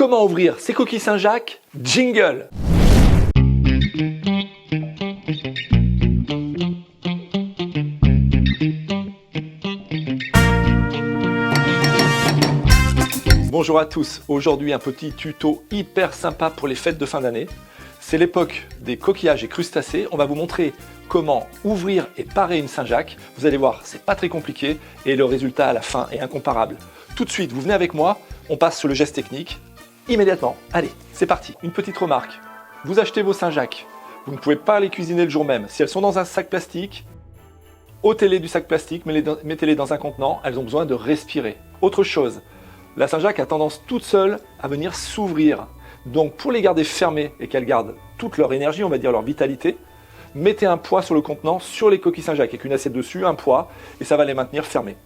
Comment ouvrir ces coquilles Saint-Jacques? Jingle! Bonjour à tous, aujourd'hui un petit tuto hyper sympa pour les fêtes de fin d'année. C'est l'époque des coquillages et crustacés, on va vous montrer comment ouvrir et parer une Saint-Jacques. Vous allez voir, c'est pas très compliqué et le résultat à la fin est incomparable. Tout de suite, vous venez avec moi, on passe sur le geste technique, immédiatement. Allez, c'est parti. Une petite remarque, vous achetez vos Saint-Jacques, vous ne pouvez pas les cuisiner le jour même. Si elles sont dans un sac plastique, ôtez-les du sac plastique, mettez-les dans un contenant, elles ont besoin de respirer. Autre chose, la Saint-Jacques a tendance toute seule à venir s'ouvrir. Donc pour les garder fermées et qu'elles gardent toute leur énergie, on va dire leur vitalité, mettez un poids sur le contenant, sur les coquilles Saint-Jacques, avec une assiette dessus, un poids, et ça va les maintenir fermées.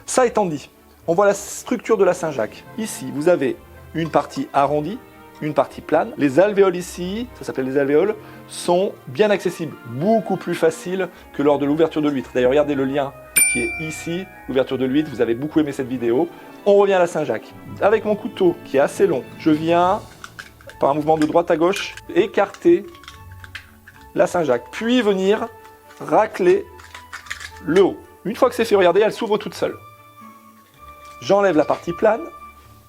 Ça étant dit, on voit la structure de la Saint-Jacques. Ici, vous avez une partie arrondie, une partie plane. Les alvéoles ici, ça s'appelle les alvéoles, sont bien accessibles, beaucoup plus faciles que lors de l'ouverture de l'huître. D'ailleurs, regardez le lien qui est ici, l'ouverture de l'huître, vous avez beaucoup aimé cette vidéo. On revient à la Saint-Jacques. Avec mon couteau qui est assez long, je viens, par un mouvement de droite à gauche, écarter la Saint-Jacques, puis venir racler le haut. Une fois que c'est fait, regardez, elle s'ouvre toute seule. J'enlève la partie plane.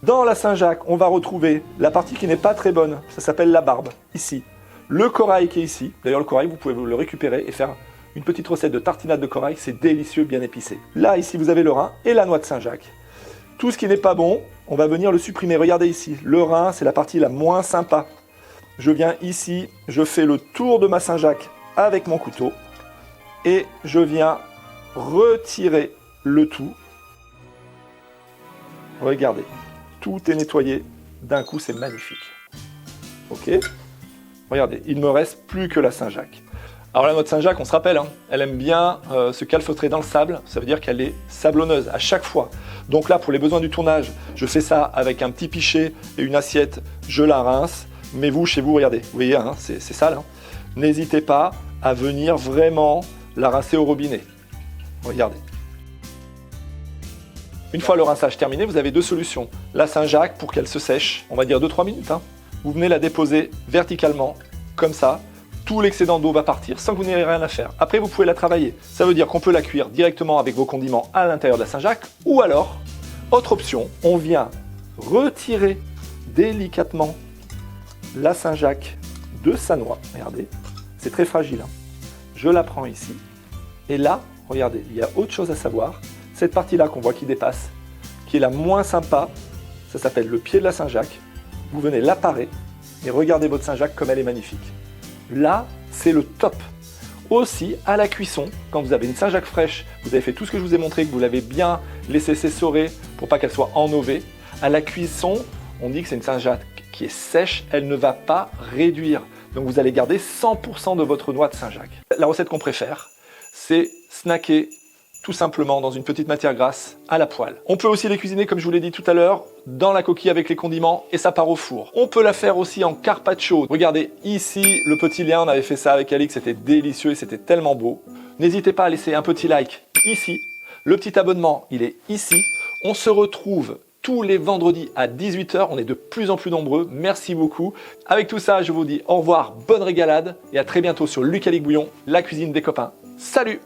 Dans la Saint-Jacques, on va retrouver la partie qui n'est pas très bonne, ça s'appelle la barbe, ici. Le corail qui est ici, d'ailleurs le corail, vous pouvez le récupérer et faire une petite recette de tartinade de corail, c'est délicieux, bien épicé. Là, ici, vous avez le rein et la noix de Saint-Jacques. Tout ce qui n'est pas bon, on va venir le supprimer. Regardez ici, le rein, c'est la partie la moins sympa. Je viens ici, je fais le tour de ma Saint-Jacques avec mon couteau et je viens retirer le tout. Regardez, tout est nettoyé d'un coup, c'est magnifique. Ok? Regardez, il ne me reste plus que la Saint-Jacques. Alors la noix de Saint-Jacques, on se rappelle, hein, elle aime bien se calfeutrer dans le sable, ça veut dire qu'elle est sablonneuse à chaque fois. Donc là, pour les besoins du tournage, je fais ça avec un petit pichet et une assiette, je la rince. Mais vous, chez vous, regardez, vous voyez, hein, c'est sale. Hein. N'hésitez pas à venir vraiment la rincer au robinet. Regardez. Une fois le rinçage terminé, vous avez deux solutions. La Saint-Jacques, pour qu'elle se sèche, on va dire 2-3 minutes. Hein. Vous venez la déposer verticalement, comme ça. Tout l'excédent d'eau va partir sans que vous n'ayez rien à faire. Après, vous pouvez la travailler. Ça veut dire qu'on peut la cuire directement avec vos condiments à l'intérieur de la Saint-Jacques. Ou alors, autre option, on vient retirer délicatement la Saint-Jacques de sa noix. Regardez, c'est très fragile. Hein. Je la prends ici. Et là, regardez, il y a autre chose à savoir. Cette partie-là qu'on voit qui dépasse, qui est la moins sympa, ça s'appelle le pied de la Saint-Jacques. Vous venez la parer et regardez votre Saint-Jacques comme elle est magnifique. Là, c'est le top. Aussi, à la cuisson, quand vous avez une Saint-Jacques fraîche, vous avez fait tout ce que je vous ai montré, que vous l'avez bien laissé s'essorer pour pas qu'elle soit ennovée. À la cuisson, on dit que c'est une Saint-Jacques qui est sèche, elle ne va pas réduire. Donc vous allez garder 100% de votre noix de Saint-Jacques. La recette qu'on préfère, c'est snacker tout simplement dans une petite matière grasse à la poêle. On peut aussi les cuisiner, comme je vous l'ai dit tout à l'heure, dans la coquille avec les condiments et ça part au four. On peut la faire aussi en carpaccio. Regardez ici le petit lien, on avait fait ça avec Alix, c'était délicieux et c'était tellement beau. N'hésitez pas à laisser un petit like ici. Le petit abonnement, il est ici. On se retrouve tous les vendredis à 18 h. On est de plus en plus nombreux. Merci beaucoup. Avec tout ça, je vous dis au revoir, bonne régalade et à très bientôt sur Lucalic Bouillon, la cuisine des copains. Salut!